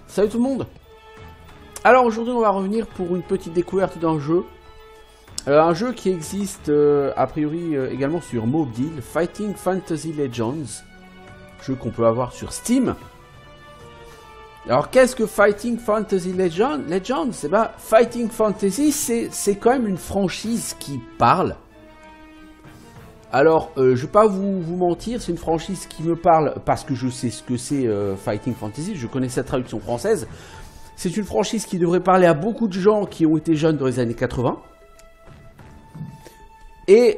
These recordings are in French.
Salut tout le monde. Alors aujourd'hui on va revenir pour une petite découverte d'un jeu. Un jeu qui existe a priori également sur mobile, Fighting Fantasy Legends. Jeu qu'on peut avoir sur Steam. Alors qu'est-ce que Fighting Fantasy Legends? Eh ben, Fighting Fantasy c'est quand même une franchise qui parle. Alors je vais pas vous mentir, c'est une franchise qui me parle parce que je sais ce que c'est Fighting Fantasy, je connais sa traduction française. C'est une franchise qui devrait parler à beaucoup de gens qui ont été jeunes dans les années 80. Et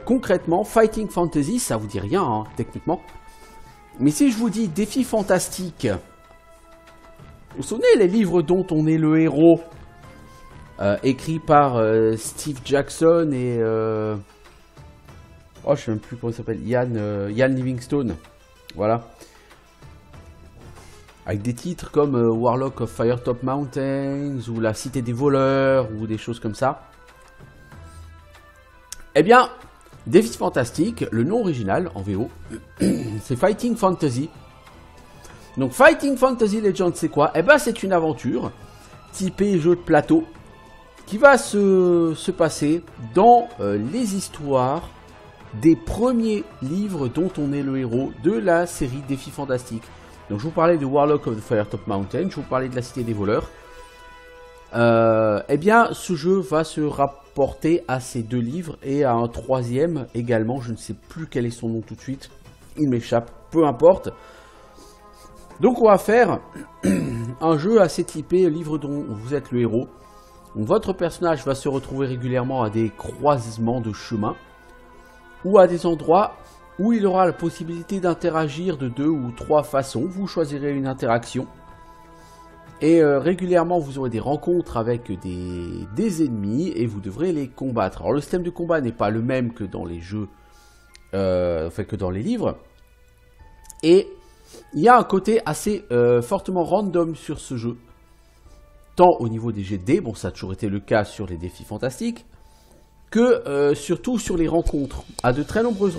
concrètement, Fighting Fantasy, ça vous dit rien hein, techniquement. Mais si je vous dis défi fantastique, vous vous souvenez les livres dont on est le héros, écrits par Steve Jackson et oh je sais même plus comment il s'appelle, Ian Livingstone, voilà. Avec des titres comme Warlock of Firetop Mountains ou La Cité des voleurs ou des choses comme ça. Eh bien, défi fantastique, le nom original en VO, c'est Fighting Fantasy. Donc Fighting Fantasy Legends c'est quoi? Eh bien c'est une aventure typée jeu de plateau qui va se passer dans les histoires des premiers livres dont on est le héros de la série Défi Fantastique. Donc je vous parlais de Warlock of the Firetop Mountain, je vous parlais de la Cité des voleurs. Eh bien ce jeu va se rapporter à ces deux livres et à un troisième également, je ne sais plus quel est son nom tout de suite, il m'échappe, peu importe. Donc on va faire un jeu assez typé livre dont vous êtes le héros. Donc, votre personnage va se retrouver régulièrement à des croisements de chemins ou à des endroits où il aura la possibilité d'interagir de 2 ou 3 façons. Vous choisirez une interaction. Et régulièrement, vous aurez des rencontres avec des ennemis et vous devrez les combattre. Alors, le système de combat n'est pas le même que dans les jeux, que dans les livres. Et il y a un côté assez fortement random sur ce jeu. Tant au niveau des jets de dés, bon ça a toujours été le cas sur les défis fantastiques, que surtout sur les rencontres. À de très nombreuses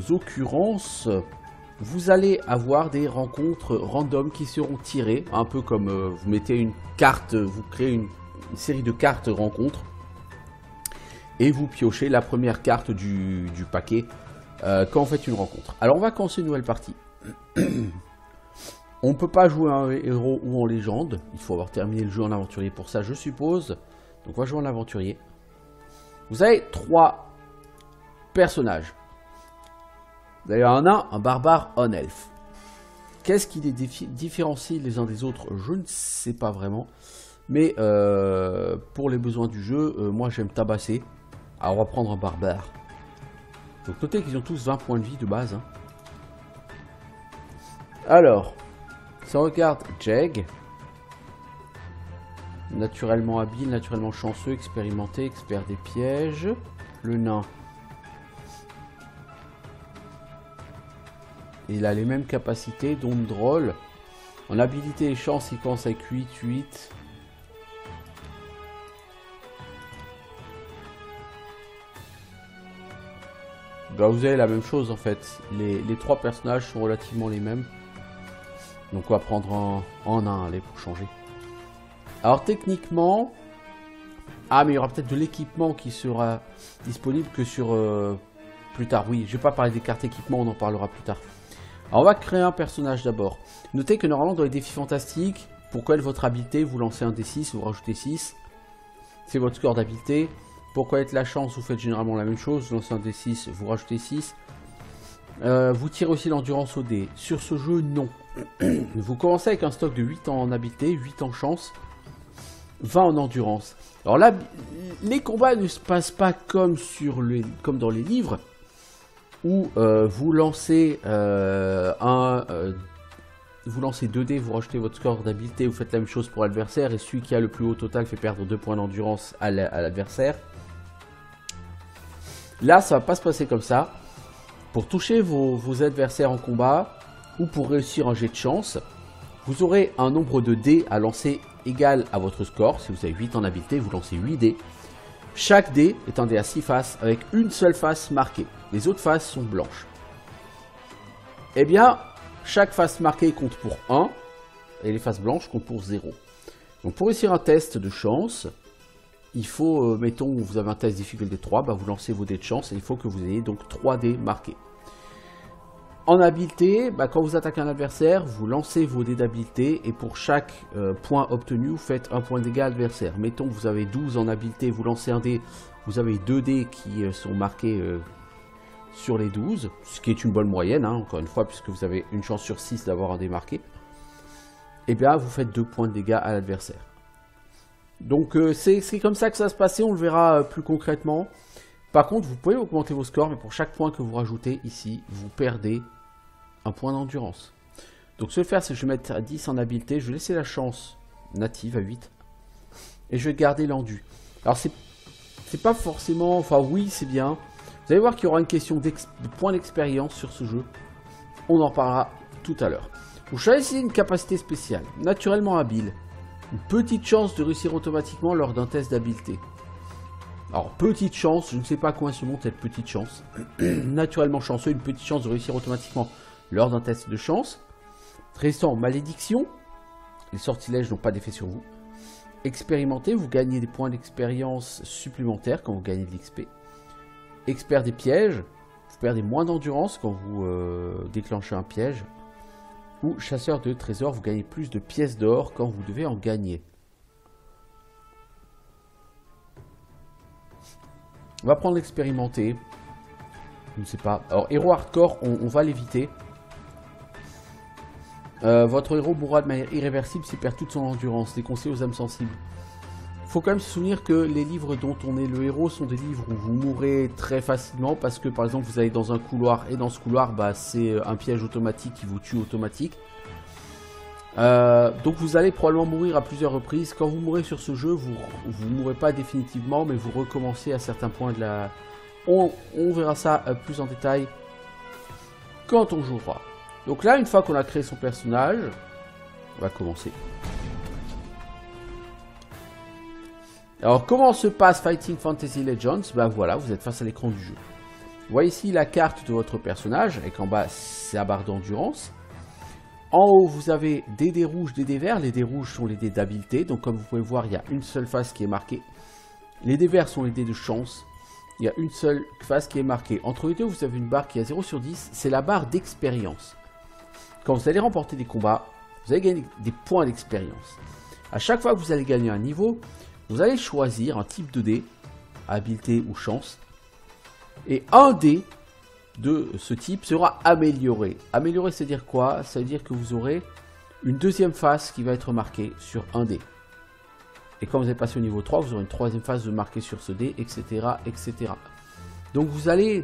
occurrences, vous allez avoir des rencontres random qui seront tirées, un peu comme vous mettez une carte, vous créez une série de cartes rencontres, et vous piochez la première carte du paquet quand vous faites une rencontre. Alors on va commencer une nouvelle partie. On ne peut pas jouer en héros ou en légende. Il faut avoir terminé le jeu en aventurier pour ça, je suppose. Donc on va jouer en aventurier. Vous avez 3 personnages. Vous avez un nain, un barbare, un elfe. Qu'est-ce qui les différencie les uns des autres? Je ne sais pas vraiment. Mais pour les besoins du jeu, moi j'aime tabasser. Alors on va prendre un barbare. Donc notez qu'ils ont tous 20 points de vie de base. Hein. Alors... si on regarde Jeg, naturellement habile, naturellement chanceux, expérimenté, expert des pièges. Le nain, il a les mêmes capacités, donc drôle. En habilité et chance, il commence avec 8. Ben, vous avez la même chose en fait. Les 3 personnages sont relativement les mêmes. Donc on va prendre en un, allez, pour changer. Alors techniquement... ah mais il y aura peut-être de l'équipement qui sera disponible que sur... plus tard, oui. Je vais pas parler des cartes équipement, on en parlera plus tard. Alors on va créer un personnage d'abord. Notez que normalement dans les défis fantastiques, pour connaître votre habileté, vous lancez un D6, vous rajoutez 6. C'est votre score d'habileté. Pour connaître la chance, vous faites généralement la même chose. Vous lancez un D6, vous rajoutez 6. Vous tirez aussi l'endurance au dé. Sur ce jeu, non. Vous commencez avec un stock de 8 en habileté, 8 en chance, 20 en endurance. Alors là, les combats ne se passent pas comme dans les livres, où vous lancez vous lancez 2 dés, vous rajoutez votre score d'habileté, vous faites la même chose pour l'adversaire, et celui qui a le plus haut total fait perdre 2 points d'endurance à l'adversaire. Là, ça va pas se passer comme ça. Pour toucher vos adversaires en combat, ou pour réussir un jet de chance, vous aurez un nombre de dés à lancer égal à votre score. Si vous avez 8 en habileté, vous lancez 8 dés. Chaque dé est un dé à 6 faces avec une seule face marquée. Les autres faces sont blanches. eh bien, chaque face marquée compte pour 1 et les faces blanches comptent pour 0. Donc pour réussir un test de chance, il faut, mettons, vous avez un test difficulté 3, bah vous lancez vos dés de chance et il faut que vous ayez donc 3 dés marqués. En habileté, bah quand vous attaquez un adversaire, vous lancez vos dés d'habileté et pour chaque point obtenu, vous faites un point de dégâts à l'adversaire. Mettons que vous avez 12 en habileté, vous lancez un dé, vous avez 2 dés qui sont marqués sur les 12, ce qui est une bonne moyenne, hein, encore une fois, puisque vous avez une chance sur 6 d'avoir un dé marqué. Et bien, vous faites 2 points de dégâts à l'adversaire. Donc, c'est comme ça que ça va se passer, on le verra plus concrètement. Par contre, vous pouvez augmenter vos scores, mais pour chaque point que vous rajoutez ici, vous perdez un point d'endurance. Donc, ce que je vais faire, c'est que je vais mettre à 10 en habileté, je vais laisser la chance native à 8, et je vais garder l'endu. Alors, c'est pas forcément... Enfin, oui, c'est bien. Vous allez voir qu'il y aura une question de points d'expérience sur ce jeu. On en reparlera tout à l'heure. Vous choisissez une capacité spéciale, naturellement habile. Une petite chance de réussir automatiquement lors d'un test d'habileté. Alors, petite chance, je ne sais pas combien se monte cette petite chance. Naturellement chanceux, une petite chance de réussir automatiquement lors d'un test de chance. Restant malédiction, les sortilèges n'ont pas d'effet sur vous. Expérimenté, vous gagnez des points d'expérience supplémentaires quand vous gagnez de l'XP. Expert des pièges, vous perdez moins d'endurance quand vous déclenchez un piège. Ou chasseur de trésors, vous gagnez plus de pièces d'or quand vous devez en gagner. On va prendre l'expérimenté. Je ne sais pas. Alors, héros hardcore, on va l'éviter. Votre héros mourra de manière irréversible s'il perd toute son endurance. Déconseillé aux âmes sensibles. Il faut quand même se souvenir que les livres dont on est le héros sont des livres où vous mourrez très facilement parce que par exemple vous allez dans un couloir et dans ce couloir bah, c'est un piège automatique qui vous tue automatique. Donc vous allez probablement mourir à plusieurs reprises. Quand vous mourrez sur ce jeu, vous mourrez pas définitivement mais vous recommencez à certains points de la... On verra ça plus en détail quand on jouera. Donc là une fois qu'on a créé son personnage, on va commencer. Alors, comment se passe Fighting Fantasy Legends? Ben voilà, vous êtes face à l'écran du jeu. Vous voyez ici la carte de votre personnage, avec en bas, c'est la barre d'endurance. En haut, vous avez des dés rouges, des dés verts. Les dés rouges sont les dés d'habileté. Donc, comme vous pouvez voir, il y a une seule face qui est marquée. Les dés verts sont les dés de chance. Il y a une seule face qui est marquée. Entre les deux, vous avez une barre qui est à 0 sur 10. C'est la barre d'expérience. Quand vous allez remporter des combats, vous allez gagner des points d'expérience. À chaque fois que vous allez gagner un niveau... Vous allez choisir un type de dé, habileté ou chance, et un dé de ce type sera amélioré. Amélioré, c'est-à-dire quoi? Ça veut dire que vous aurez une deuxième face qui va être marquée sur un dé. Et quand vous allez passer au niveau 3, vous aurez une troisième face de marquée sur ce dé, etc., etc. Donc vous allez...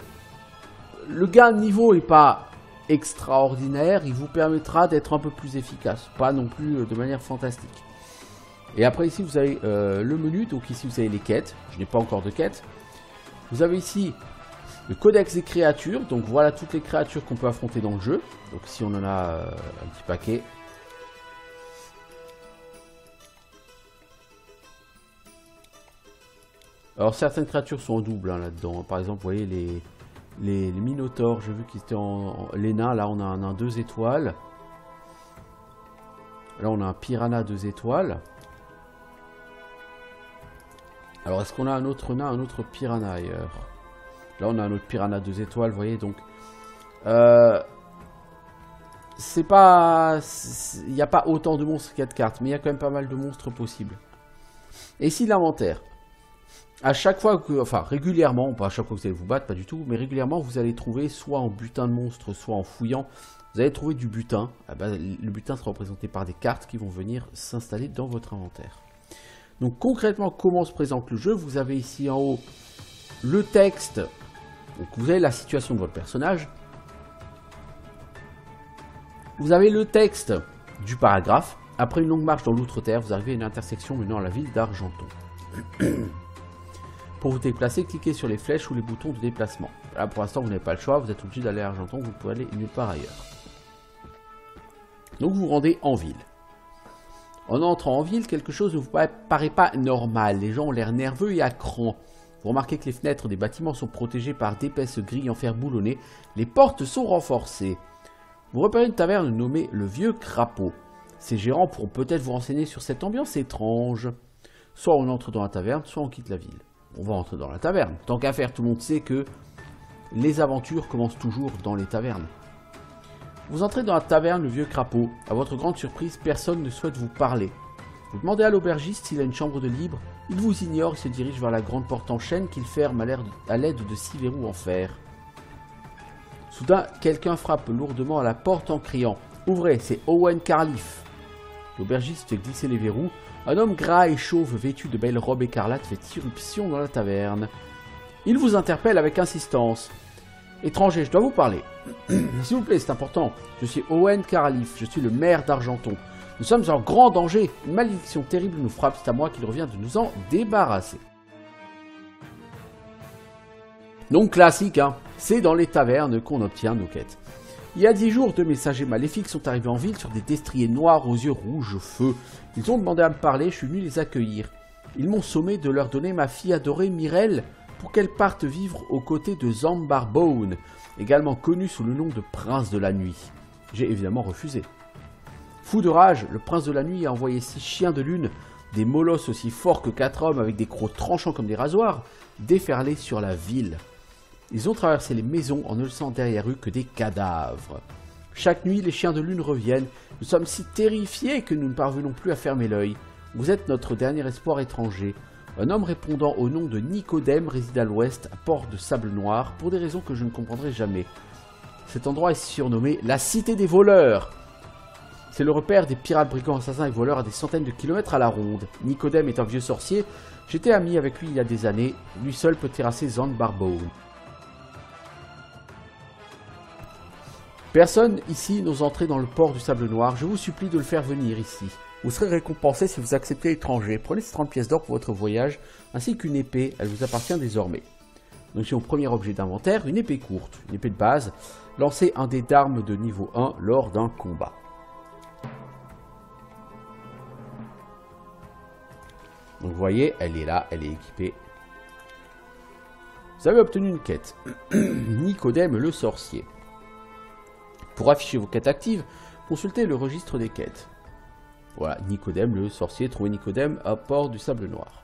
Le gain de niveau n'est pas extraordinaire, il vous permettra d'être un peu plus efficace, pas non plus de manière fantastique. Et après ici vous avez le menu, donc ici vous avez les quêtes, je n'ai pas encore de quêtes. Vous avez ici le codex des créatures, donc voilà toutes les créatures qu'on peut affronter dans le jeu. Donc ici on en a un petit paquet. Alors certaines créatures sont en double hein, là-dedans, par exemple vous voyez les minotaures, j'ai vu qu'ils étaient les nains, là on a un nain 2 étoiles. Là on a un piranha 2 étoiles. Alors, est-ce qu'on a un autre nain, un autre piranha ailleurs? Là, on a un autre piranha 2 étoiles, vous voyez, donc... c'est pas... Il n'y a pas autant de monstres qu'il y a de cartes, mais il y a quand même pas mal de monstres possibles. Et ici, l'inventaire. À chaque fois que... Enfin, régulièrement, pas à chaque fois que vous allez vous battre, pas du tout, mais régulièrement, vous allez trouver, soit en butin de monstres, soit en fouillant, vous allez trouver du butin. Ah ben, le butin sera représenté par des cartes qui vont venir s'installer dans votre inventaire. Donc concrètement, comment se présente le jeu? Vous avez ici en haut le texte. Donc vous avez la situation de votre personnage. Vous avez le texte du paragraphe. Après une longue marche dans l'outre-terre, vous arrivez à une intersection menant à la ville d'Argenton. Pour vous déplacer, cliquez sur les flèches ou les boutons de déplacement. Là pour l'instant vous n'avez pas le choix, vous êtes obligé d'aller à Argenton, vous pouvez aller nulle part ailleurs. Donc vous vous rendez en ville. En entrant en ville, quelque chose ne vous paraît pas normal. Les gens ont l'air nerveux et à cran. Vous remarquez que les fenêtres des bâtiments sont protégées par d'épaisses grilles en fer boulonné. Les portes sont renforcées. Vous repérez une taverne nommée le Vieux Crapaud. Ses gérants pourront peut-être vous renseigner sur cette ambiance étrange. Soit on entre dans la taverne, soit on quitte la ville. On va entrer dans la taverne. Tant qu'à faire, tout le monde sait que les aventures commencent toujours dans les tavernes. Vous entrez dans la taverne le Vieux Crapaud. À votre grande surprise, personne ne souhaite vous parler. Vous demandez à l'aubergiste s'il a une chambre de libre. Il vous ignore et se dirige vers la grande porte en chêne qu'il ferme à l'aide de 6 verrous en fer. Soudain, quelqu'un frappe lourdement à la porte en criant « Ouvrez, c'est Owen Carliff !» L'aubergiste fait glisser les verrous. Un homme gras et chauve vêtu de belles robes écarlates fait irruption dans la taverne. Il vous interpelle avec insistance. « Étranger, je dois vous parler. S'il vous plaît, c'est important. Je suis Owen Carliff, je suis le maire d'Argenton. Nous sommes en grand danger. Une malédiction terrible nous frappe, c'est à moi qu'il revient de nous en débarrasser. » Donc classique, hein, c'est dans les tavernes qu'on obtient nos quêtes. Il y a 10 jours, 2 messagers maléfiques sont arrivés en ville sur des destriers noirs aux yeux rouges feu. Ils ont demandé à me parler, je suis venu les accueillir. Ils m'ont sommé de leur donner ma fille adorée Mirelle pour qu'elle parte vivre aux côtés de Zambarbone, également connu sous le nom de Prince de la Nuit. J'ai évidemment refusé. Fou de rage, le Prince de la Nuit a envoyé 6 chiens de lune, des molosses aussi forts que 4 hommes avec des crocs tranchants comme des rasoirs, déferler sur la ville. Ils ont traversé les maisons en ne laissant derrière eux que des cadavres. Chaque nuit, les chiens de lune reviennent. Nous sommes si terrifiés que nous ne parvenons plus à fermer l'œil. Vous êtes notre dernier espoir étranger. Un homme répondant au nom de Nicodème réside à l'ouest, à Port de Sable Noir, pour des raisons que je ne comprendrai jamais. Cet endroit est surnommé la Cité des voleurs. C'est le repère des pirates, brigands, assassins et voleurs à des centaines de kilomètres à la ronde. Nicodème est un vieux sorcier. J'étais ami avec lui il y a des années. Lui seul peut terrasser Zambarbone. Personne ici n'ose entrer dans le port du Sable Noir. Je vous supplie de le faire venir ici. Vous serez récompensé si vous acceptez l'étranger. Prenez ces 30 pièces d'or pour votre voyage, ainsi qu'une épée. Elle vous appartient désormais. Donc c'est mon premier objet d'inventaire, une épée courte, une épée de base. Lancez un dé d'armes de niveau 1 lors d'un combat. Donc vous voyez, elle est là, elle est équipée. Vous avez obtenu une quête. Nicodème le sorcier. Pour afficher vos quêtes actives, consultez le registre des quêtes. Voilà, Nicodème le sorcier, trouvez Nicodème à Port du Sable Noir.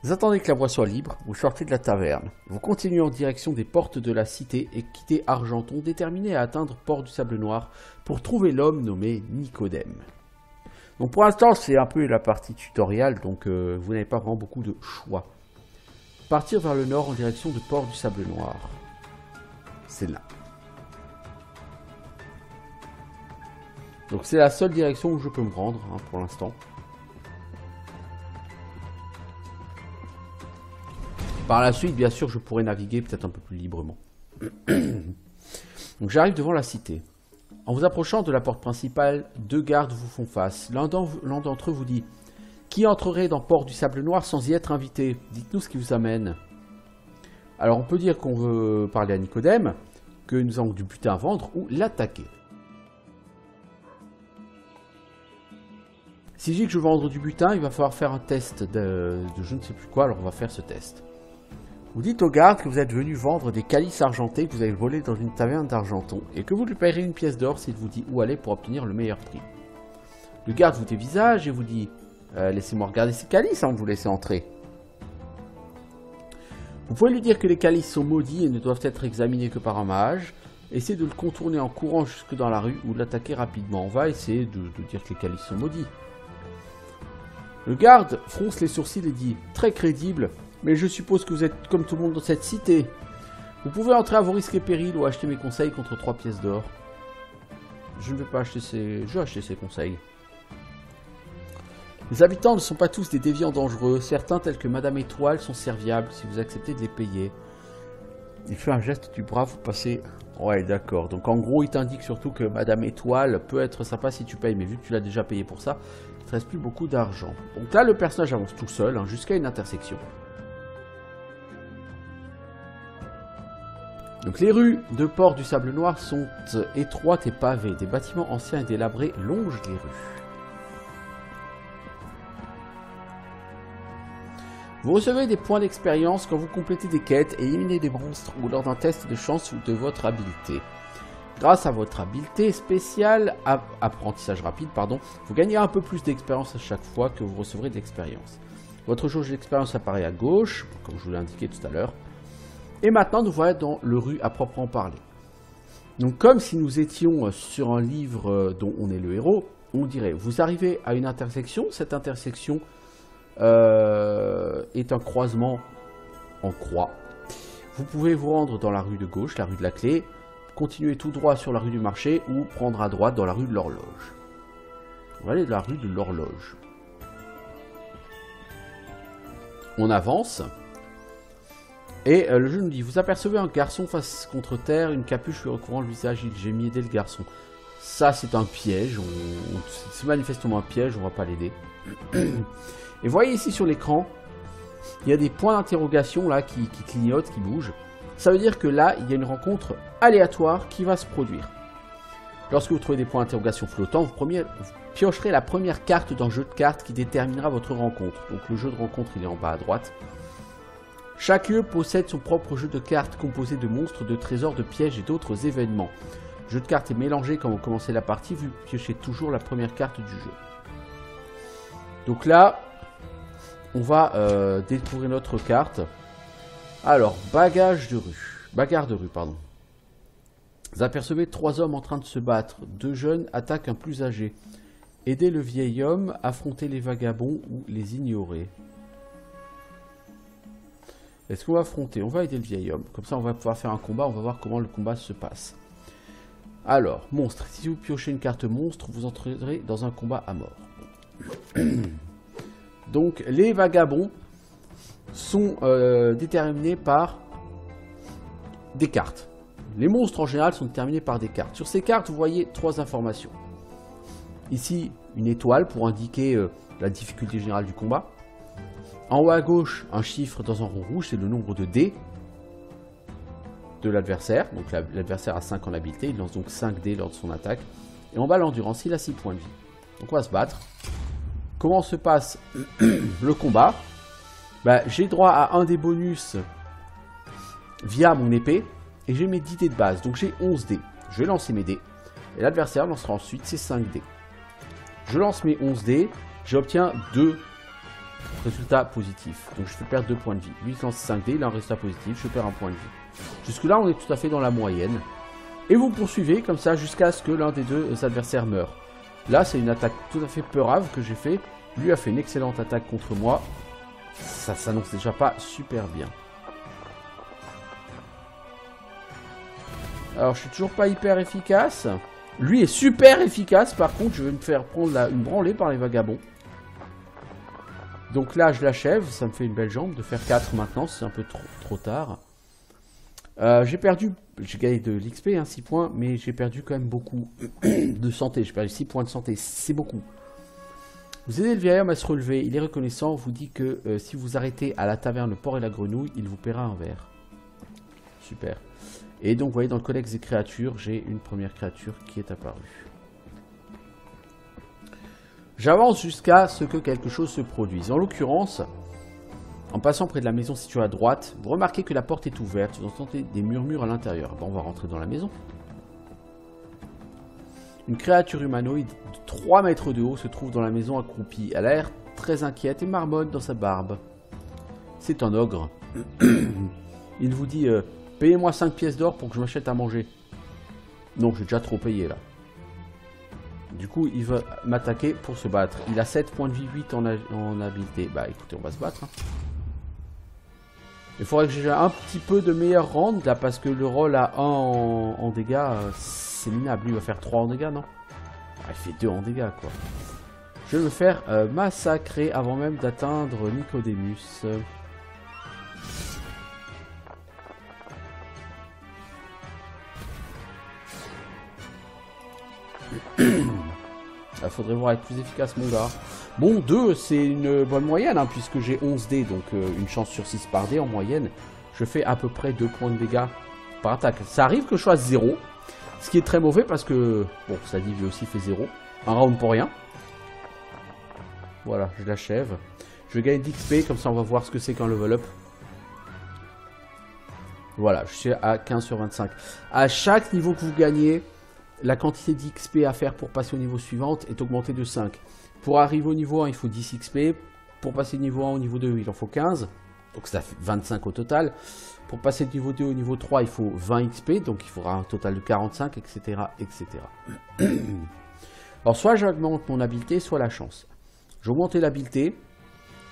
Vous attendez que la voie soit libre, vous sortez de la taverne. Vous continuez en direction des portes de la cité et quittez Argenton, déterminé à atteindre Port du Sable Noir pour trouver l'homme nommé Nicodème. Donc pour l'instant, c'est un peu la partie tutoriel, donc vous n'avez pas vraiment beaucoup de choix. Partir vers le nord en direction de Port du Sable Noir. C'est là. Donc c'est la seule direction où je peux me rendre, hein, pour l'instant. Par la suite, bien sûr, je pourrais naviguer peut-être un peu plus librement. Donc j'arrive devant la cité. En vous approchant de la porte principale, 2 gardes vous font face. L'un d'entre eux vous dit « Qui entrerait dans Port du Sable Noir sans y être invité? Dites-nous ce qui vous amène. » Alors on peut dire qu'on veut parler à Nicodème, que nous avons du butin à vendre ou l'attaquer. Si je dis que je veux vendre du butin, il va falloir faire un test de je ne sais plus quoi, alors on va faire ce test. Vous dites au garde que vous êtes venu vendre des calices argentés que vous avez volés dans une taverne d'Argenton et que vous lui payerez une pièce d'or s'il vous dit où aller pour obtenir le meilleur prix. Le garde vous dévisage et vous dit laissez-moi regarder ces calices avant de vous laisser entrer. Vous pouvez lui dire que les calices sont maudits et ne doivent être examinés que par un mage. Essayez de le contourner en courant jusque dans la rue ou de l'attaquer rapidement. On va essayer de dire que les calices sont maudits. Le garde fronce les sourcils et dit « Très crédible, mais je suppose que vous êtes comme tout le monde dans cette cité. Vous pouvez entrer à vos risques et périls ou acheter mes conseils contre 3 pièces d'or. » Je ne vais pas acheter ces... Je vais acheter ces conseils. Les habitants ne sont pas tous des déviants dangereux. Certains, tels que Madame Étoile, sont serviables si vous acceptez de les payer. Il fait un geste du bras, vous passez... Ouais, d'accord. Donc en gros, il t'indique surtout que Madame Étoile peut être sympa si tu payes. Mais vu que tu l'as déjà payé pour ça, il ne te reste plus beaucoup d'argent. Donc là, le personnage avance tout seul, hein, jusqu'à une intersection. Donc les rues de Port du Sable Noir sont étroites et pavées. Des bâtiments anciens et délabrés longent les rues. Vous recevez des points d'expérience quand vous complétez des quêtes et éliminez des monstres ou lors d'un test de chance ou de votre habileté. Grâce à votre habileté spéciale, apprentissage rapide, pardon, vous gagnez un peu plus d'expérience à chaque fois que vous recevrez de l'expérience. Votre jauge d'expérience apparaît à gauche, comme je vous l'ai indiqué tout à l'heure. Et maintenant, nous voilà dans le rue à proprement parler. Donc, comme si nous étions sur un livre dont on est le héros, on dirait, vous arrivez à une intersection. Cette intersection est un croisement en croix. Vous pouvez vous rendre dans la rue de gauche, la rue de la Clé, continuer tout droit sur la rue du Marché ou prendre à droite dans la rue de l'Horloge. On va aller dans la rue de l'Horloge. On avance. Et le jeu nous dit, vous apercevez un garçon face contre terre, une capuche lui recouvrant le visage, il gémit, aidez le garçon. Ça c'est un piège, c'est manifestement un piège, on va pas l'aider. Et voyez ici sur l'écran, il y a des points d'interrogation là qui clignotent, qui bougent. Ça veut dire que là, il y a une rencontre aléatoire qui va se produire. Lorsque vous trouvez des points d'interrogation flottants, vous piocherez la première carte d'un jeu de cartes qui déterminera votre rencontre. Donc le jeu de rencontre, il est en bas à droite. Chaque lieu possède son propre jeu de cartes composé de monstres, de trésors, de pièges et d'autres événements. Le jeu de cartes est mélangé quand vous commencez la partie, vous piochez toujours la première carte du jeu. Donc là, on va découvrir notre carte. Alors, bagarre de rue, pardon. Vous apercevez 3 hommes en train de se battre. 2 jeunes attaquent un plus âgé. Aidez le vieil homme, affronter les vagabonds ou les ignorer. Est-ce qu'on va affronter? On va aider le vieil homme. Comme ça, on va pouvoir faire un combat. On va voir comment le combat se passe. Alors, monstre. Si vous piochez une carte monstre, vous entrerez dans un combat à mort. Donc, les vagabonds sont déterminés par des cartes. Les monstres en général sont déterminés par des cartes. Sur ces cartes, vous voyez 3 informations. Ici, une étoile pour indiquer la difficulté générale du combat. En haut à gauche, un chiffre dans un rond rouge, c'est le nombre de dés de l'adversaire. Donc l'adversaire a 5 en habileté, il lance donc 5 dés lors de son attaque. Et en bas, l'endurance, il a 6 points de vie. Donc on va se battre. Comment se passe le combat? J'ai droit à un des bonus via mon épée. Et j'ai mes 10 dés de base. Donc j'ai 11 dés. Je vais lancer mes dés. Et l'adversaire lancera ensuite ses 5 dés. Je lance mes 11 dés. J'obtiens 2 résultats positifs. Donc je fais perdre 2 points de vie. Lui il lance 5 dés, il a un résultat positif. Je perds 1 point de vie. Jusque là on est tout à fait dans la moyenne. Et vous poursuivez comme ça jusqu'à ce que l'un des 2 adversaires meure. Là c'est une attaque tout à fait peurave que j'ai fait. Lui a fait une excellente attaque contre moi. Ça s'annonce déjà pas super bien. Alors je suis toujours pas hyper efficace. Lui est super efficace. Par contre je vais me faire prendre une branlée par les vagabonds. Donc là je l'achève. Ça me fait une belle jambe de faire 4 maintenant. C'est un peu trop tard. J'ai gagné de l'XP, 6 points. Mais j'ai perdu quand même beaucoup de santé. J'ai perdu 6 points de santé. C'est beaucoup. Vous aidez le vieil homme à se relever. Il est reconnaissant. Vous dit que si vous arrêtez à la taverne Le Porc et la Grenouille, il vous paiera un verre. Super. Et donc, vous voyez, dans le codex des créatures, j'ai une première créature qui est apparue. J'avance jusqu'à ce que quelque chose se produise. En l'occurrence, en passant près de la maison située à droite, vous remarquez que la porte est ouverte. Vous entendez des murmures à l'intérieur. Bon, on va rentrer dans la maison. Une créature humanoïde de 3 mètres de haut se trouve dans la maison accroupie. Elle a l'air très inquiète et marmonne dans sa barbe. C'est un ogre. Il vous dit... payez-moi 5 pièces d'or pour que je m'achète à manger. Non, j'ai déjà trop payé là. Du coup, il va m'attaquer pour se battre. Il a 7 points de vie, 8 en habileté. Bah écoutez, on va se battre. Il faudrait que j'ai un petit peu de meilleur round là, parce que le roll à 1 en dégâts, c'est minable. Lui, il va faire 3 en dégâts, non? Il fait 2 en dégâts, quoi. Je vais me faire massacrer avant même d'atteindre Nicodemus. Il faudrait voir être plus efficace mon gars. Bon 2 c'est une bonne moyenne puisque j'ai 11 dés. Donc une chance sur 6 par dé en moyenne. Je fais à peu près 2 points de dégâts par attaque. Ça arrive que je fasse 0. Ce qui est très mauvais parce que... Bon ça dit lui aussi fait 0. Un round pour rien. Voilà je l'achève. Je vais gagner d'XP comme ça on va voir ce que c'est qu'un level up. Voilà, je suis à 15 sur 25. À chaque niveau que vous gagnez, la quantité d'XP à faire pour passer au niveau suivant est augmentée de 5. Pour arriver au niveau 1, il faut 10 XP. Pour passer du niveau 1 au niveau 2, il en faut 15. Donc ça fait 25 au total. Pour passer du niveau 2 au niveau 3, il faut 20 XP. Donc il faudra un total de 45, etc. etc. Alors soit j'augmente mon habileté, soit la chance. J'augmente l'habileté.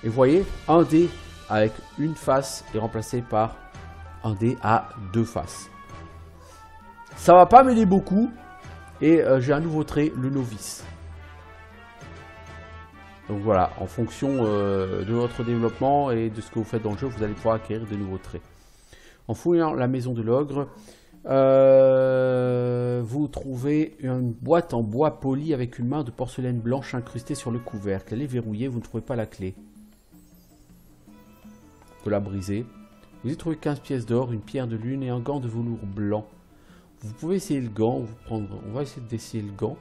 Et vous voyez, un dé avec une face est remplacé par un dé à 2 faces. Ça va pas m'aider beaucoup. Et j'ai un nouveau trait, le novice. Donc voilà, en fonction de votre développement et de ce que vous faites dans le jeu, vous allez pouvoir acquérir de nouveaux traits. En fouillant la maison de l'ogre, vous trouvez une boîte en bois poli avec une main de porcelaine blanche incrustée sur le couvercle. Elle est verrouillée, vous ne trouvez pas la clé. Vous la brisez. Vous y trouvez 15 pièces d'or, une pierre de lune et un gant de velours blanc. Vous pouvez essayer le gant, on va essayer d'essayer le gant.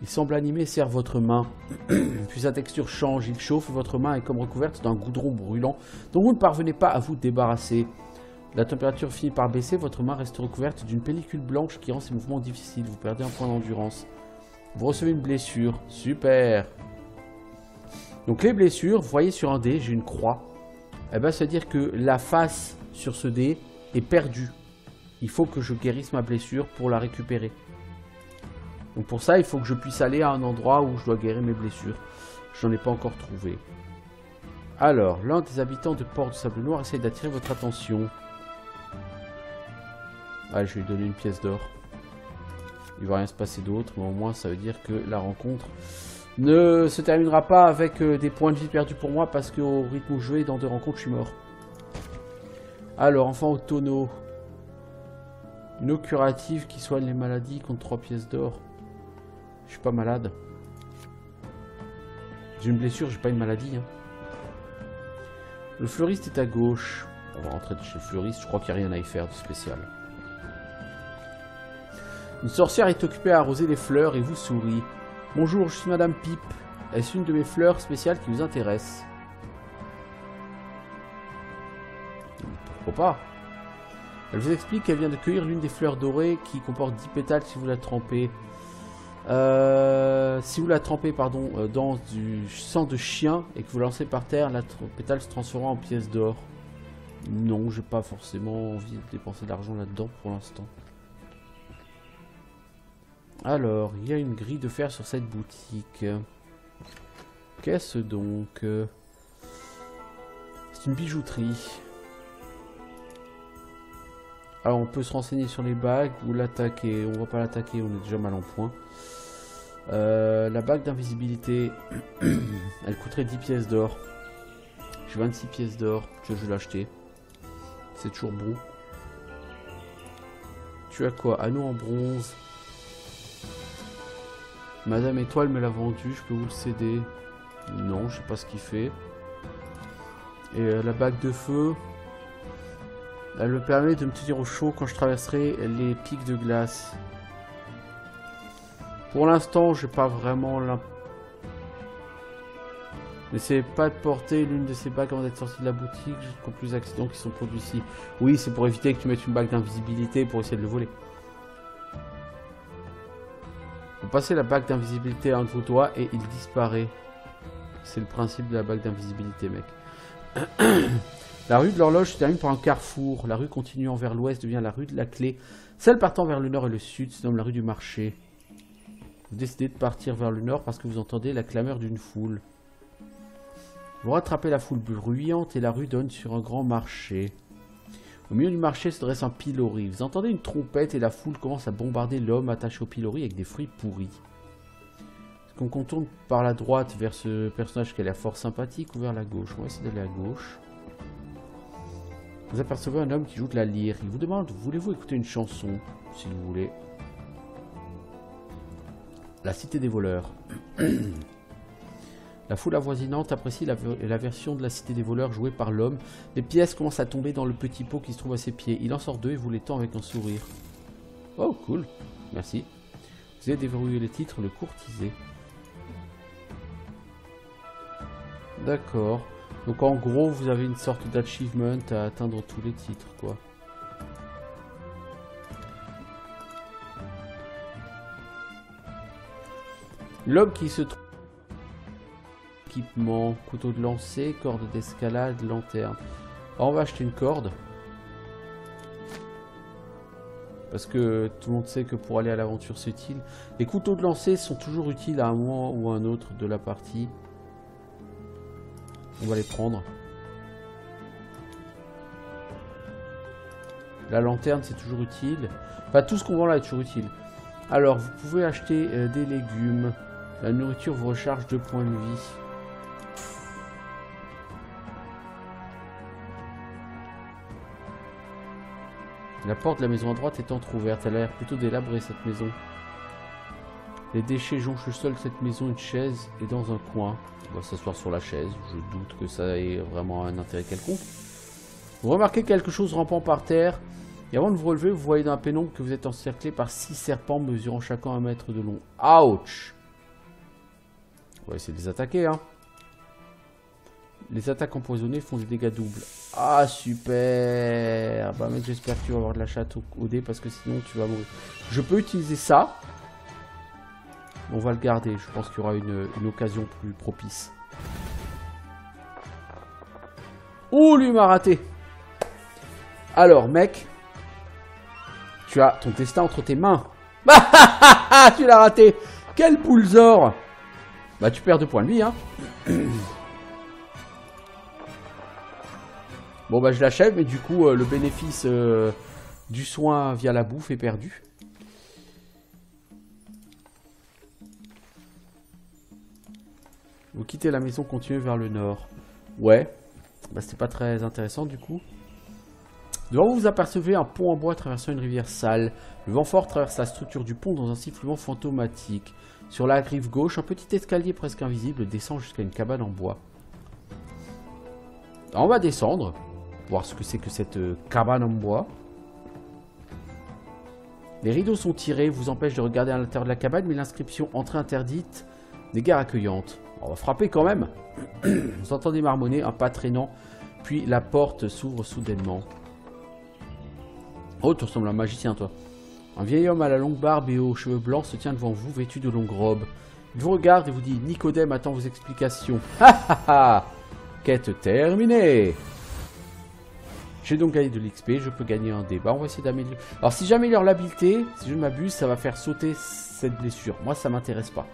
Il semble animé, serre votre main, puis sa texture change, il chauffe, votre main est comme recouverte d'un goudron brûlant dont vous ne parvenez pas à vous débarrasser. La température finit par baisser, votre main reste recouverte d'une pellicule blanche qui rend ses mouvements difficiles, vous perdez un point d'endurance. Vous recevez une blessure, super. Donc les blessures, vous voyez sur un dé, j'ai une croix. Eh bien, ça veut dire que la face sur ce dé est perdue. Il faut que je guérisse ma blessure pour la récupérer. Donc pour ça, il faut que je puisse aller à un endroit où je dois guérir mes blessures. Je n'en ai pas encore trouvé. Alors, l'un des habitants de Port du Sable Noir essaie d'attirer votre attention. Allez, je vais lui donner une pièce d'or. Il ne va rien se passer d'autre, mais au moins ça veut dire que la rencontre ne se terminera pas avec des points de vie perdus pour moi, parce qu'au rythme où je vais, dans 2 rencontres, je suis mort. Alors, enfant au tonneau. Une eau curative qui soigne les maladies contre 3 pièces d'or. Je suis pas malade. J'ai une blessure, j'ai pas une maladie. Hein. Le fleuriste est à gauche. On va rentrer chez le fleuriste, je crois qu'il n'y a rien à y faire de spécial. Une sorcière est occupée à arroser les fleurs et vous sourit. Bonjour, je suis Madame Pipe. Est-ce une de mes fleurs spéciales qui vous intéresse? Pourquoi pas? Elle vous explique qu'elle vient de cueillir l'une des fleurs dorées qui comporte 10 pétales si vous la trempez. Si vous la trempez dans du sang de chien et que vous lancez par terre, la pétale se transformera en pièces d'or. Non, j'ai pas forcément envie de dépenser de l'argent là-dedans pour l'instant. Alors, il y a une grille de fer sur cette boutique. Qu'est-ce donc? C'est une bijouterie. Alors, on peut se renseigner sur les bagues ou l'attaquer. On va pas l'attaquer, on est déjà mal en point. La bague d'invisibilité, elle coûterait 10 pièces d'or. J'ai 26 pièces d'or, je vais l'acheter. C'est toujours bon. Tu as quoi? Anneau en bronze. Madame Étoile me l'a vendu, je peux vous le céder. Non, je sais pas ce qu'il fait. Et la bague de feu, elle me permet de me tenir au chaud quand je traverserai les pics de glace. Pour l'instant, j'ai pas vraiment n'essayez pas de porter l'une de ces bagues avant d'être sorti de la boutique, jusqu'aux plus accidents qui sont produits ici. Oui, c'est pour éviter que tu mettes une bague d'invisibilité pour essayer de le voler. Vous passez la bague d'invisibilité à un de vos doigts et il disparaît. C'est le principe de la bague d'invisibilité, mec. La rue de l'horloge se termine par un carrefour. La rue continuant vers l'ouest devient la rue de la clé. Celle partant vers le nord et le sud se nomme la rue du marché. Vous décidez de partir vers le nord parce que vous entendez la clameur d'une foule. Vous rattrapez la foule bruyante et la rue donne sur un grand marché. Au milieu du marché se dresse un pilori. Vous entendez une trompette et la foule commence à bombarder l'homme attaché au pilori avec des fruits pourris. Est-ce qu'on contourne par la droite vers ce personnage qui a l'air fort sympathique ou vers la gauche? On va essayer d'aller à gauche. Vous apercevez un homme qui joue de la lyre. Il vous demande, voulez-vous écouter une chanson, si vous voulez. La cité des voleurs. La foule avoisinante apprécie la version de la cité des voleurs jouée par l'homme. Les pièces commencent à tomber dans le petit pot qui se trouve à ses pieds. Il en sort 2 et vous les tend avec un sourire. Oh, cool. Merci. Vous avez déverrouillé les titres, le courtiser. D'accord. Donc en gros, vous avez une sorte d'achievement à atteindre tous les titres, quoi. L'homme qui se trouve... Équipement, couteau de lancer, corde d'escalade, lanterne. Alors on va acheter une corde. Parce que tout le monde sait que pour aller à l'aventure c'est utile. Les couteaux de lancer sont toujours utiles à un moment ou à un autre de la partie. On va les prendre. La lanterne c'est toujours utile. Enfin tout ce qu'on vend là est toujours utile. Alors vous pouvez acheter des légumes. La nourriture vous recharge 2 points de vie. La porte de la maison à droite est entrouverte. Elle a l'air plutôt délabrée cette maison. Les déchets jonchent le sol de cette maison. Une chaise est dans un coin. On va s'asseoir sur la chaise. Je doute que ça ait vraiment un intérêt quelconque. Vous remarquez quelque chose rampant par terre. Et avant de vous relever, vous voyez dans la pénombre que vous êtes encerclé par 6 serpents mesurant chacun 1 mètre de long. Ouch! On va essayer de les attaquer, hein. Les attaques empoisonnées font des dégâts doubles. Ah, super. Bah mec, j'espère que tu vas avoir de la chatte au dé parce que sinon tu vas mourir. Je peux utiliser ça. On va le garder. Je pense qu'il y aura une occasion plus propice. Oh, lui m'a raté. Alors, mec. Tu as ton destin entre tes mains. Tu l'as raté. Quel poulzor. Bah, tu perds 2 points de vie, hein. Bon bah je l'achève, mais du coup le bénéfice du soin via la bouffe est perdu. Vous quittez la maison, continuez vers le nord. Ouais, bah c'était pas très intéressant du coup. Devant vous, vous apercevez un pont en bois traversant une rivière sale. Le vent fort traverse la structure du pont dans un sifflement fantomatique. Sur la rive gauche, un petit escalier presque invisible descend jusqu'à une cabane en bois. Alors, on va descendre. Voir ce que c'est que cette cabane en bois. Les rideaux sont tirés, vous empêchent de regarder à l'intérieur de la cabane, mais l'inscription entrée interdite n'est guère accueillante. On va frapper quand même. Vous entendez marmonner, un pas traînant, puis la porte s'ouvre soudainement. Oh, tu ressembles à un magicien, toi. Un vieil homme à la longue barbe et aux cheveux blancs se tient devant vous, vêtu de longue robe. Il vous regarde et vous dit: Nicodème attend vos explications. Ha ha ha! Quête terminée! J'ai donc gagné de l'XP, je peux gagner un débat, on va essayer d'améliorer. Alors si j'améliore l'habileté, si je ne m'abuse, ça va faire sauter cette blessure. Moi ça m'intéresse pas.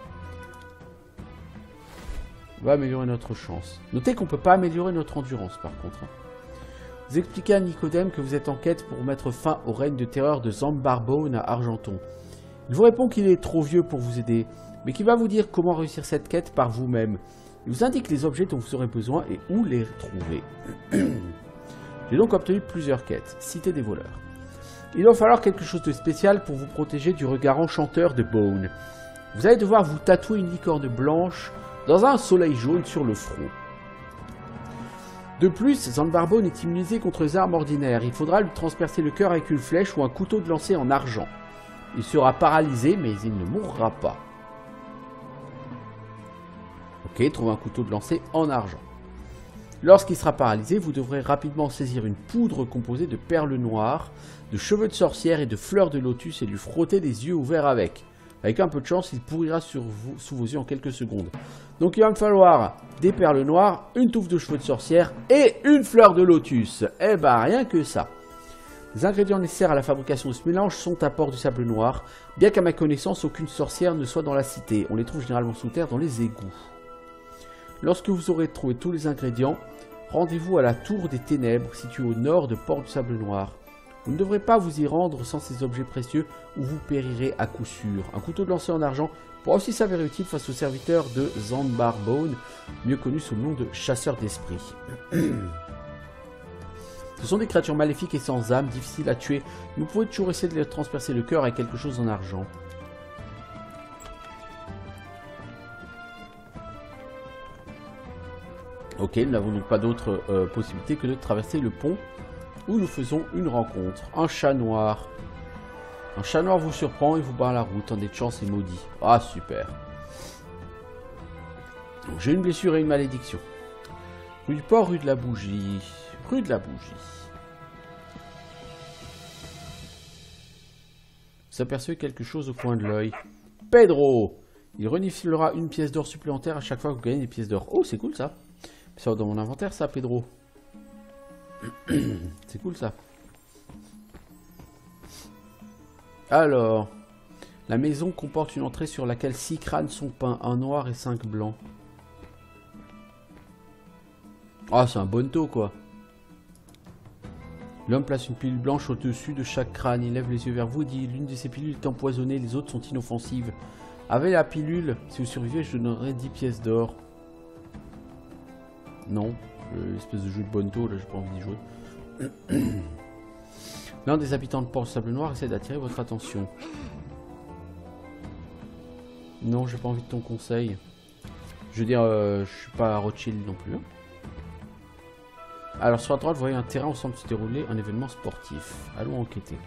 On va améliorer notre chance. Notez qu'on ne peut pas améliorer notre endurance par contre. Vous expliquez à Nicodème que vous êtes en quête pour mettre fin au règne de terreur de Zambarbone à Argenton. Il vous répond qu'il est trop vieux pour vous aider, mais qu'il va vous dire comment réussir cette quête par vous-même. Il vous indique les objets dont vous aurez besoin et où les trouver. J'ai donc obtenu plusieurs quêtes. Cité des voleurs. Il va falloir quelque chose de spécial pour vous protéger du regard enchanteur de Bone. Vous allez devoir vous tatouer une licorne blanche dans un soleil jaune sur le front. De plus, Zambarbone est immunisé contre les armes ordinaires. Il faudra lui transpercer le cœur avec une flèche ou un couteau de lancer en argent. Il sera paralysé, mais il ne mourra pas. Ok, trouve un couteau de lancer en argent. Lorsqu'il sera paralysé, vous devrez rapidement saisir une poudre composée de perles noires, de cheveux de sorcière et de fleurs de lotus et lui frotter les yeux ouverts avec. Avec un peu de chance, il pourrira sous vos yeux en quelques secondes. Donc il va me falloir des perles noires, une touffe de cheveux de sorcière et une fleur de lotus. Eh ben rien que ça. Les ingrédients nécessaires à la fabrication de ce mélange sont à port du sable noir, bien qu'à ma connaissance, aucune sorcière ne soit dans la cité. On les trouve généralement sous terre dans les égouts. Lorsque vous aurez trouvé tous les ingrédients, rendez-vous à la Tour des Ténèbres, située au nord de Port du Sable Noir. Vous ne devrez pas vous y rendre sans ces objets précieux ou vous périrez à coup sûr. Un couteau de lancer en argent pourra aussi s'avérer utile face aux serviteurs de Zambarbone, mieux connu sous le nom de chasseurs d'esprits. Ce sont des créatures maléfiques et sans âme, difficiles à tuer. Vous pouvez toujours essayer de leur transpercer le cœur avec quelque chose en argent. Ok, nous n'avons donc pas d'autre possibilité que de traverser le pont où nous faisons une rencontre. Un chat noir. Un chat noir vous surprend et vous barre la route. Un dé de chance est maudit. Ah, super. J'ai une blessure et une malédiction. Rue du Port, rue de la Bougie. Rue de la Bougie. Vous apercevez quelque chose au coin de l'œil. Pedro! Il reniflera une pièce d'or supplémentaire à chaque fois que vous gagnez des pièces d'or. Oh, c'est cool ça. Ça va dans mon inventaire ça, Pedro. C'est cool ça. Alors, la maison comporte une entrée sur laquelle 6 crânes sont peints, un noir et 5 blancs. Ah, c'est un bonneto quoi. L'homme place une pilule blanche au-dessus de chaque crâne. Il lève les yeux vers vous et dit: l'une de ces pilules est empoisonnée, les autres sont inoffensives. Avec la pilule, si vous survivez, je donnerai 10 pièces d'or. Non, l'espèce de jeu de bonneto, là, j'ai pas envie d'y jouer. L'un des habitants de Port Sable Noir essaie d'attirer votre attention. Non, j'ai pas envie de ton conseil. Je veux dire, je suis pas Rothschild non plus. Hein. Alors sur la droite, vous voyez un terrain où semble se dérouler un événement sportif. Allons enquêter.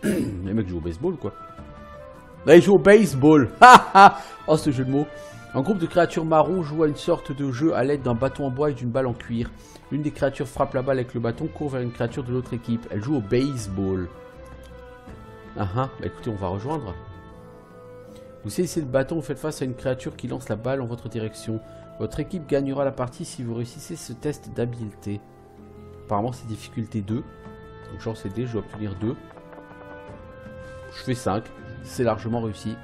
Les mecs jouent au baseball quoi. Là ils jouent au baseball. Oh ce jeu de mots. Un groupe de créatures marron joue à une sorte de jeu à l'aide d'un bâton en bois et d'une balle en cuir. L'une des créatures frappe la balle avec le bâton, court vers une créature de l'autre équipe. Elle joue au baseball. Bah écoutez, on va rejoindre. Vous saisissez le bâton, vous faites face à une créature qui lance la balle en votre direction. Votre équipe gagnera la partie si vous réussissez ce test d'habileté. Apparemment c'est difficulté 2. Donc genre c'est D, je dois obtenir 2. Je fais 5. C'est largement réussi.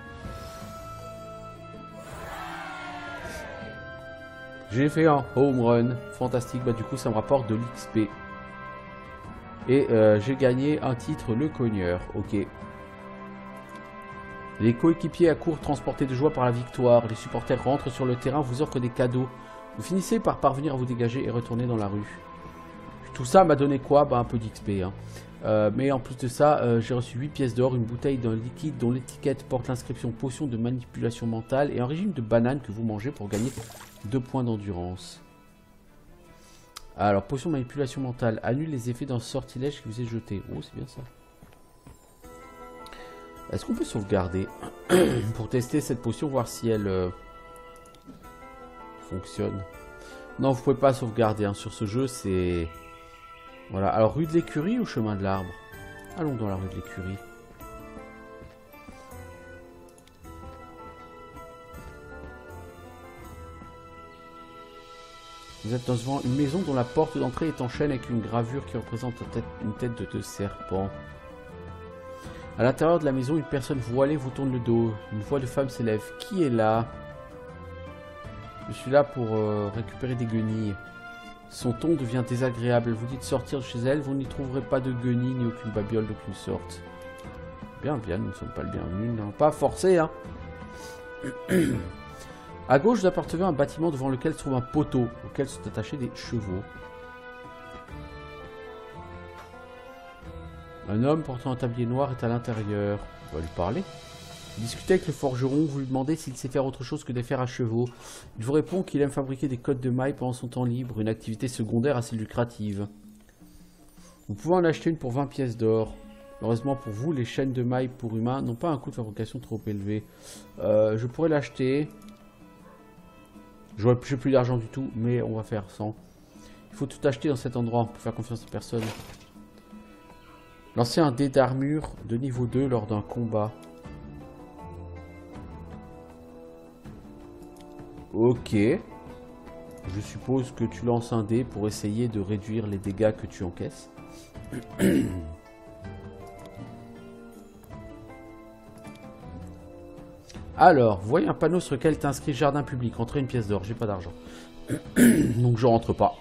J'ai fait un home run. Fantastique. Bah du coup ça me rapporte de l'XP. Et j'ai gagné un titre, le cogneur. Ok. Les coéquipiers accourent transportés de joie par la victoire. Les supporters rentrent sur le terrain, vous offrent des cadeaux. Vous finissez par parvenir à vous dégager et retourner dans la rue. Tout ça m'a donné quoi? Bah un peu d'XP. Hein. Mais en plus de ça, j'ai reçu 8 pièces d'or, une bouteille d'un liquide dont l'étiquette porte l'inscription potion de manipulation mentale et un régime de bananes que vous mangez pour gagner 2 points d'endurance. Alors, potion de manipulation mentale annule les effets d'un sortilège qui vous est jeté. Oh, c'est bien ça. Est-ce qu'on peut sauvegarder pour tester cette potion, voir si elle fonctionne? Non, vous pouvez pas sauvegarder hein. Sur ce jeu, c'est... Voilà, alors rue de l'écurie ou chemin de l'arbre? Allons dans la rue de l'écurie. Vous êtes devant une maison dont la porte d'entrée est en chêne avec une gravure qui représente une tête de serpent. À l'intérieur de la maison, une personne voilée vous tourne le dos. Une voix de femme s'élève. Qui est là? Je suis là pour récupérer des guenilles. Son ton devient désagréable. Elle vous dit de sortir de chez elle. Vous n'y trouverez pas de guenilles ni aucune babiole d'aucune sorte. Bien, bien, nous ne sommes pas le bienvenu. Non, pas forcé, hein. À gauche, vous apercevez un bâtiment devant lequel se trouve un poteau auquel sont attachés des chevaux. Un homme portant un tablier noir est à l'intérieur. On va lui parler. Discutez avec le forgeron, vous lui demandez s'il sait faire autre chose que des fers à chevaux. Il vous répond qu'il aime fabriquer des cottes de mailles pendant son temps libre, une activité secondaire assez lucrative. Vous pouvez en acheter une pour 20 pièces d'or. Heureusement pour vous, les chaînes de mailles pour humains n'ont pas un coût de fabrication trop élevé. Je pourrais l'acheter. J'ai plus d'argent du tout, mais on va faire 100. Il faut tout acheter dans cet endroit pour faire confiance à personne. Lancer un dé d'armure de niveau 2 lors d'un combat. Ok. Je suppose que tu lances un dé pour essayer de réduire les dégâts que tu encaisses. Alors, vous voyez un panneau sur lequel est inscrit jardin public. Entrez une pièce d'or, j'ai pas d'argent. Donc je rentre pas.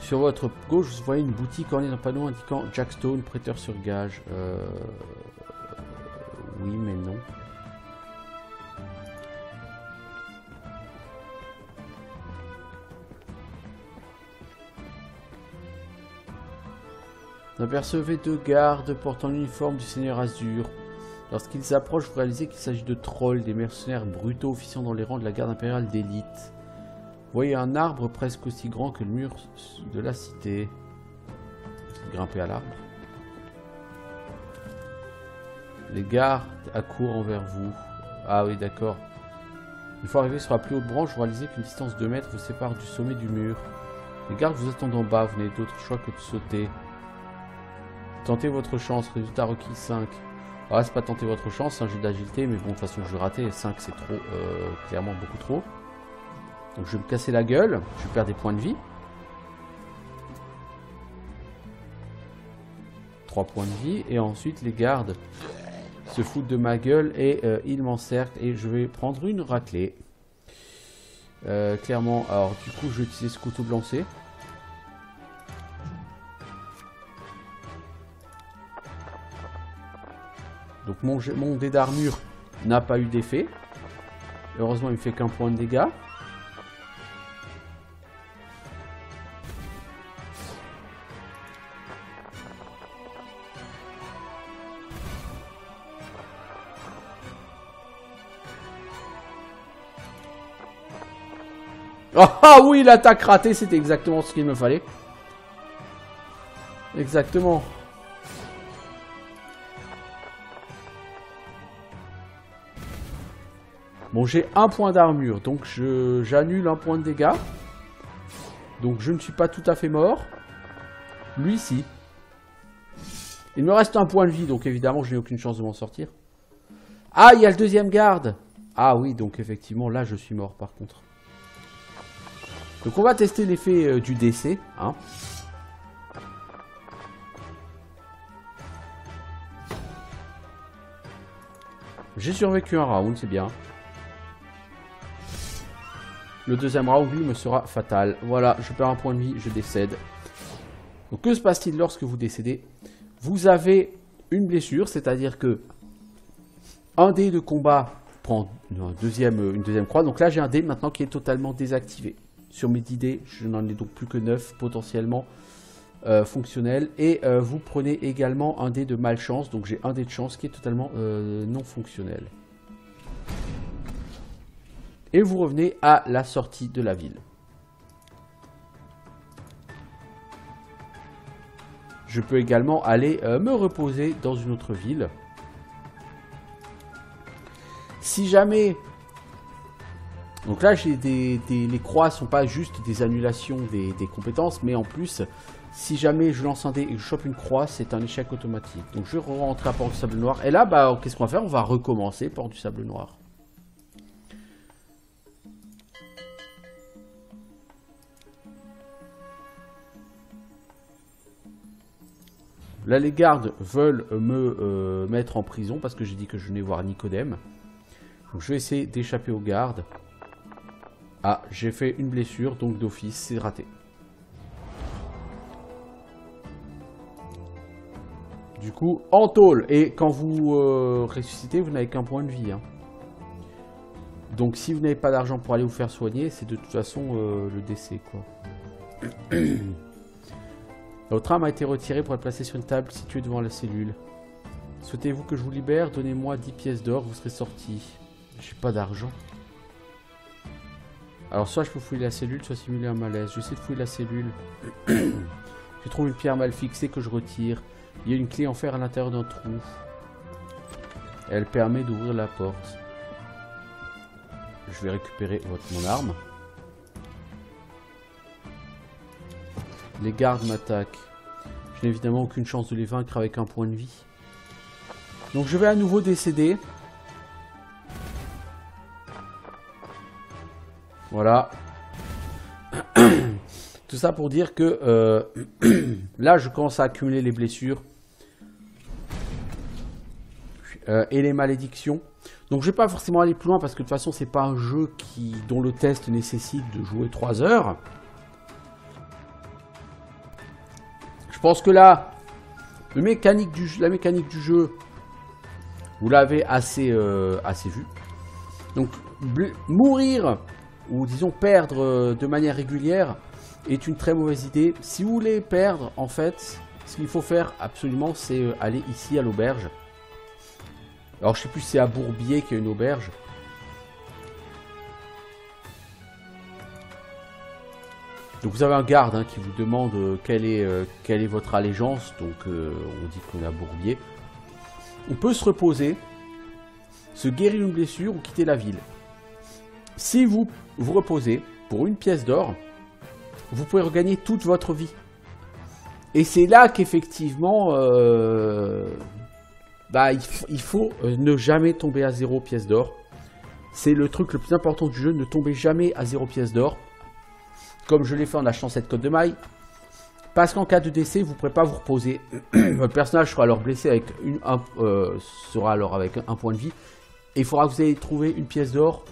Sur votre gauche, vous voyez une boutique ornée d'un panneau indiquant Jackstone, prêteur sur gage. Oui, mais non. Vous apercevez 2 gardes portant l'uniforme du Seigneur Azur. Lorsqu'ils approchent, vous réalisez qu'il s'agit de trolls, des mercenaires brutaux officiant dans les rangs de la garde impériale d'élite. Vous voyez un arbre presque aussi grand que le mur de la cité. Vous grimpez à l'arbre. Les gardes accourent envers vous. Ah oui, d'accord. Une fois arrivé sur la plus haute branche, vous réalisez qu'une distance de 2 mètres vous sépare du sommet du mur. Les gardes vous attendent en bas, vous n'avez d'autre choix que de sauter. Tentez votre chance, résultat requis 5. Alors là, c'est pas tenter votre chance, c'est un jeu d'agilité, mais bon, de toute façon, je vais rater. 5, c'est trop, clairement beaucoup trop. Donc je vais me casser la gueule, je perds des points de vie. 3 points de vie, et ensuite les gardes se foutent de ma gueule et ils m'encerclent et je vais prendre une raclée. Clairement, alors du coup je vais utiliser ce couteau de lancer. Donc mon dé d'armure n'a pas eu d'effet. Heureusement il me fait qu'un point de dégâts. Ah oui, l'attaque ratée, c'était exactement ce qu'il me fallait. Exactement. Bon, j'ai un point d'armure, donc j'annule un point de dégâts. Donc je ne suis pas tout à fait mort. Lui, si. Il me reste un point de vie, donc évidemment, je n'ai aucune chance de m'en sortir. Ah, il y a le deuxième garde. Ah oui, donc effectivement, là, je suis mort par contre. Donc on va tester l'effet du décès. Hein. J'ai survécu un round, c'est bien. Le deuxième round, lui, me sera fatal. Voilà, je perds un point de vie, je décède. Donc que se passe-t-il lorsque vous décédez? Vous avez une blessure, c'est-à-dire que un dé de combat prend une deuxième croix. Donc là, j'ai un dé maintenant qui est totalement désactivé. Sur mes 10 dés, je n'en ai donc plus que 9 potentiellement fonctionnels. Et vous prenez également un dé de malchance. Donc j'ai un dé de chance qui est totalement non fonctionnel. Et vous revenez à la sortie de la ville. Je peux également aller me reposer dans une autre ville. Si jamais... Donc là, j'ai les croix ne sont pas juste des annulations des compétences, mais en plus, si jamais je lance un dé et que je chope une croix, c'est un échec automatique. Donc je vais rentrer à Port du Sable Noir. Et là, bah, qu'est-ce qu'on va faire? On va recommencer Port du Sable Noir. Là, les gardes veulent me mettre en prison parce que j'ai dit que je venais voir Nicodème. Donc je vais essayer d'échapper aux gardes. Ah, j'ai fait une blessure, donc d'office, c'est raté. Du coup, en tôle. Et quand vous ressuscitez, vous n'avez qu'un point de vie. Hein. Donc si vous n'avez pas d'argent pour aller vous faire soigner, c'est de toute façon le décès, quoi. Votre âme a été retirée pour être placée sur une table située devant la cellule. Souhaitez-vous que je vous libère? Donnez-moi 10 pièces d'or, vous serez sorti. J'ai pas d'argent. Alors soit je peux fouiller la cellule, soit simuler un malaise. J'essaie de fouiller la cellule. Je trouve une pierre mal fixée que je retire. Il y a une clé en fer à l'intérieur d'un trou. Elle permet d'ouvrir la porte. Je vais récupérer mon arme. Les gardes m'attaquent. Je n'ai évidemment aucune chance de les vaincre avec un point de vie. Donc je vais à nouveau décéder. Voilà. Tout ça pour dire que là je commence à accumuler les blessures et les malédictions. Donc je vais pas forcément aller plus loin parce que de toute façon c'est pas un jeu dont le test nécessite de jouer 3 heures. Je pense que là, la mécanique du jeu, vous l'avez assez vu. Donc mourir ou disons perdre de manière régulière est une très mauvaise idée. Si vous voulez perdre, en fait, ce qu'il faut faire absolument, c'est aller ici à l'auberge. Alors je sais plus si c'est à Bourbier qu'il y a une auberge. Donc vous avez un garde hein, qui vous demande quelle est votre allégeance. Donc on dit qu'on est à Bourbier. On peut se reposer, se guérir une blessure ou quitter la ville. Si vous vous reposez pour une pièce d'or, vous pouvez regagner toute votre vie. Et c'est là qu'effectivement, il faut ne jamais tomber à 0 pièce d'or. C'est le truc le plus important du jeu, ne tombez jamais à 0 pièce d'or. Comme je l'ai fait en achetant cette cote de maille. Parce qu'en cas de décès, vous ne pourrez pas vous reposer. Votre personnage sera alors blessé avec avec un point de vie. Et il faudra que vous ayez trouvé une pièce d'or.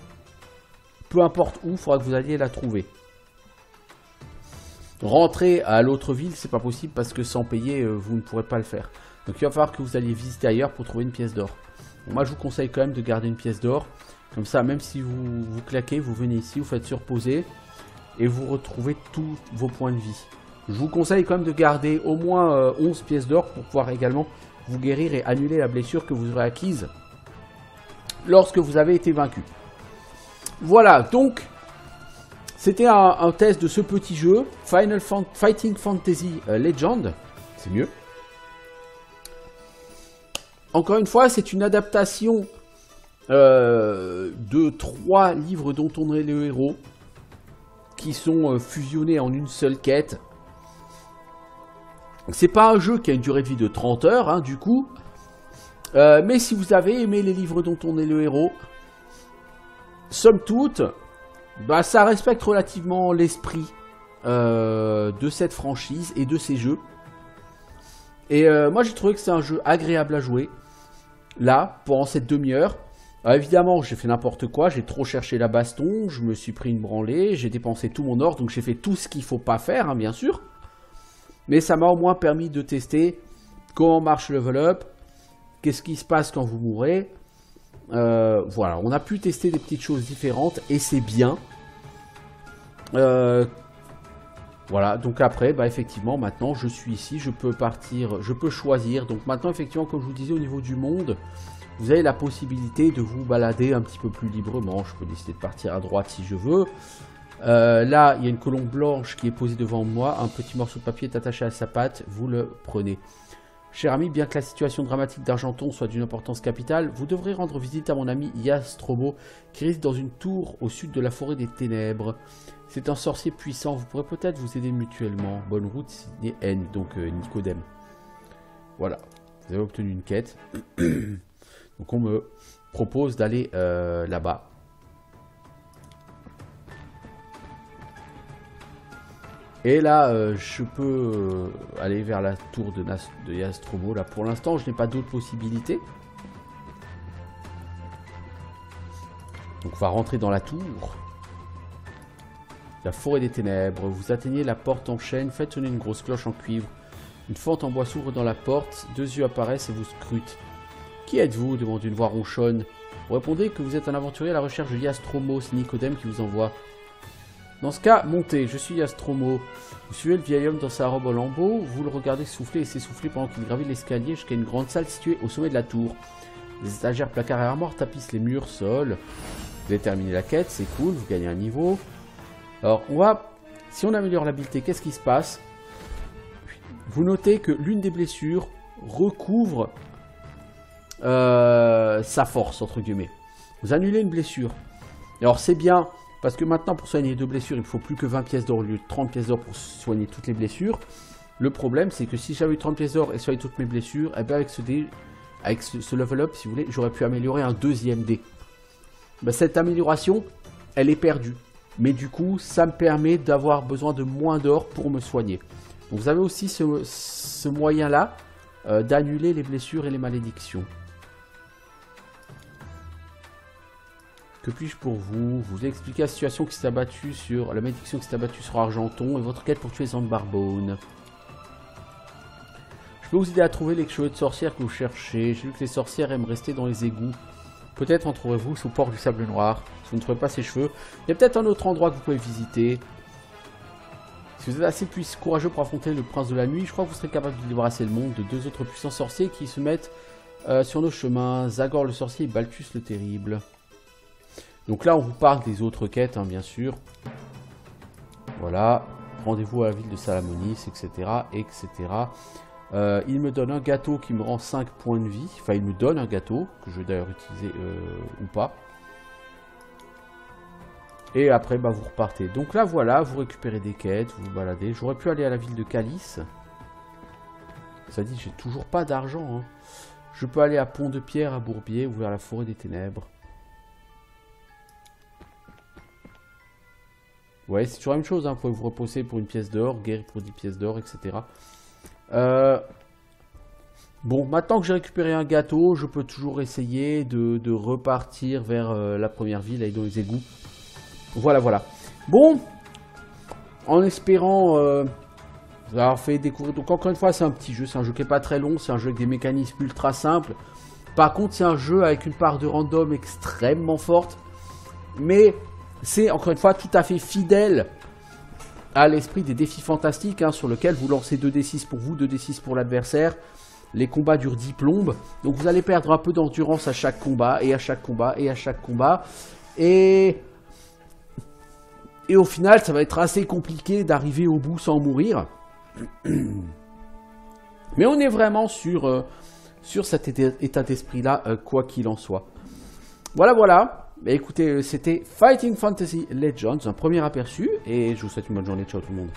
Peu importe où, il faudra que vous alliez la trouver. Rentrer à l'autre ville, c'est pas possible parce que sans payer, vous ne pourrez pas le faire. Donc il va falloir que vous alliez visiter ailleurs pour trouver une pièce d'or. Bon, moi je vous conseille quand même de garder une pièce d'or. Comme ça, même si vous claquez, vous venez ici, vous faites surposer. Et vous retrouvez tous vos points de vie. Je vous conseille quand même de garder au moins 11 pièces d'or pour pouvoir également vous guérir et annuler la blessure que vous aurez acquise lorsque vous avez été vaincu. Voilà, donc c'était un test de ce petit jeu, Fighting Fantasy Legend, c'est mieux. Encore une fois, c'est une adaptation de 3 livres dont on est le héros, qui sont fusionnés en une seule quête. C'est pas un jeu qui a une durée de vie de 30 heures, hein, du coup. Mais si vous avez aimé les livres dont on est le héros, somme toute, ça respecte relativement l'esprit de cette franchise et de ces jeux. Et moi j'ai trouvé que c'est un jeu agréable à jouer, là, pendant cette demi-heure. Évidemment, j'ai fait n'importe quoi, j'ai trop cherché la baston, je me suis pris une branlée, j'ai dépensé tout mon or, donc j'ai fait tout ce qu'il ne faut pas faire, hein, bien sûr. Mais ça m'a au moins permis de tester comment marche le level up, qu'est-ce qui se passe quand vous mourrez. Voilà, on a pu tester des petites choses différentes et c'est bien. Voilà, donc après, effectivement, maintenant je suis ici, je peux partir, je peux choisir. Donc maintenant, effectivement, comme je vous disais, au niveau du monde, vous avez la possibilité de vous balader un petit peu plus librement. Je peux décider de partir à droite si je veux. Là, il y a une colombe blanche qui est posée devant moi. Un petit morceau de papier est attaché à sa patte. Vous le prenez. Cher ami, bien que la situation dramatique d'Argenton soit d'une importance capitale, vous devrez rendre visite à mon ami Yastromo, qui réside dans une tour au sud de la forêt des ténèbres. C'est un sorcier puissant. Vous pourrez peut-être vous aider mutuellement. Bonne route, signé N, donc Nicodème. Voilà. Vous avez obtenu une quête. Donc on me propose d'aller là-bas. Et là, je peux aller vers la tour de Yastromo. Là, pour l'instant, je n'ai pas d'autres possibilités. Donc on va rentrer dans la tour. La forêt des ténèbres. Vous atteignez la porte en chêne. Faites sonner une grosse cloche en cuivre. Une fente en bois s'ouvre dans la porte. 2 yeux apparaissent et vous scrutent. Qui êtes-vous? Demande une voix ronchonne. Vous répondez que vous êtes un aventurier à la recherche de Yastromo. C'est Nicodème qui vous envoie. Dans ce cas, montez. Je suis Yastromo. Vous suivez le vieil homme dans sa robe en lambeaux. Vous le regardez souffler et s'essouffler pendant qu'il gravit l'escalier jusqu'à une grande salle située au sommet de la tour. Des étagères, placards et armoires tapissent les murs, sol. Vous avez terminé la quête, c'est cool. Vous gagnez un niveau. Alors, si on améliore l'habileté, qu'est-ce qui se passe? Vous notez que l'une des blessures recouvre sa force, entre guillemets. Vous annulez une blessure. Alors c'est bien, parce que maintenant pour soigner 2 blessures, il ne faut plus que 20 pièces d'or au lieu de 30 pièces d'or pour soigner toutes les blessures. Le problème, c'est que si j'avais eu 30 pièces d'or et soigné toutes mes blessures, et bien avec ce level up, si vous voulez, j'aurais pu améliorer un 2e dé. Cette amélioration, elle est perdue. Mais du coup, ça me permet d'avoir besoin de moins d'or pour me soigner. Donc vous avez aussi ce moyen-là d'annuler les blessures et les malédictions. Que puis-je pour vous? Vous expliquez la situation qui s'est abattue sur la malédiction qui s'est abattue sur Argenton et votre quête pour tuer Zandbarbone. Je peux vous aider à trouver les cheveux de sorcière que vous cherchez. J'ai vu que les sorcières aiment rester dans les égouts. Peut-être en trouverez-vous sous port du sable noir. Si vous ne trouvez pas ces cheveux, il y a peut-être un autre endroit que vous pouvez visiter. Si vous êtes assez courageux pour affronter le prince de la nuit, je crois que vous serez capable de débarrasser le monde de 2 autres puissants sorciers qui se mettent sur nos chemins. Zagor le sorcier et Balthus le terrible. Donc là, on vous parle des autres quêtes, hein, bien sûr. Voilà. Rendez-vous à la ville de Salamonis, etc. etc. Il me donne un gâteau qui me rend 5 points de vie. Enfin, il me donne un gâteau, que je vais d'ailleurs utiliser ou pas. Et après, bah, vous repartez. Donc là, voilà, vous récupérez des quêtes, vous vous baladez. J'aurais pu aller à la ville de Calice. Ça dit, j'ai toujours pas d'argent. Hein. Je peux aller à Pont-de-Pierre, à Bourbier, ou vers la forêt des ténèbres. Ouais, c'est toujours la même chose. Hein. Vous pouvez vous reposer pour une pièce d'or, guérir pour 10 pièces d'or, etc. Bon, maintenant que j'ai récupéré un gâteau, je peux toujours essayer de repartir vers la première ville, aller dans les égouts. Voilà, voilà. Bon, en espérant vous avoir fait découvrir. Donc encore une fois, c'est un petit jeu, c'est un jeu qui n'est pas très long, c'est un jeu avec des mécanismes ultra simples. Par contre, c'est un jeu avec une part de random extrêmement forte. Mais c'est encore une fois tout à fait fidèle à l'esprit des défis fantastiques, hein, sur lequel vous lancez 2d6 pour vous, 2d6 pour l'adversaire. Les combats durent 10 plombes, donc vous allez perdre un peu d'endurance à chaque combat, et à chaque combat, et à chaque combat. Et au final, ça va être assez compliqué d'arriver au bout sans mourir. Mais on est vraiment sur cet état d'esprit-là, quoi qu'il en soit. Voilà, voilà. Bah, écoutez, c'était Fighting Fantasy Legends, un premier aperçu, et je vous souhaite une bonne journée. Ciao tout le monde.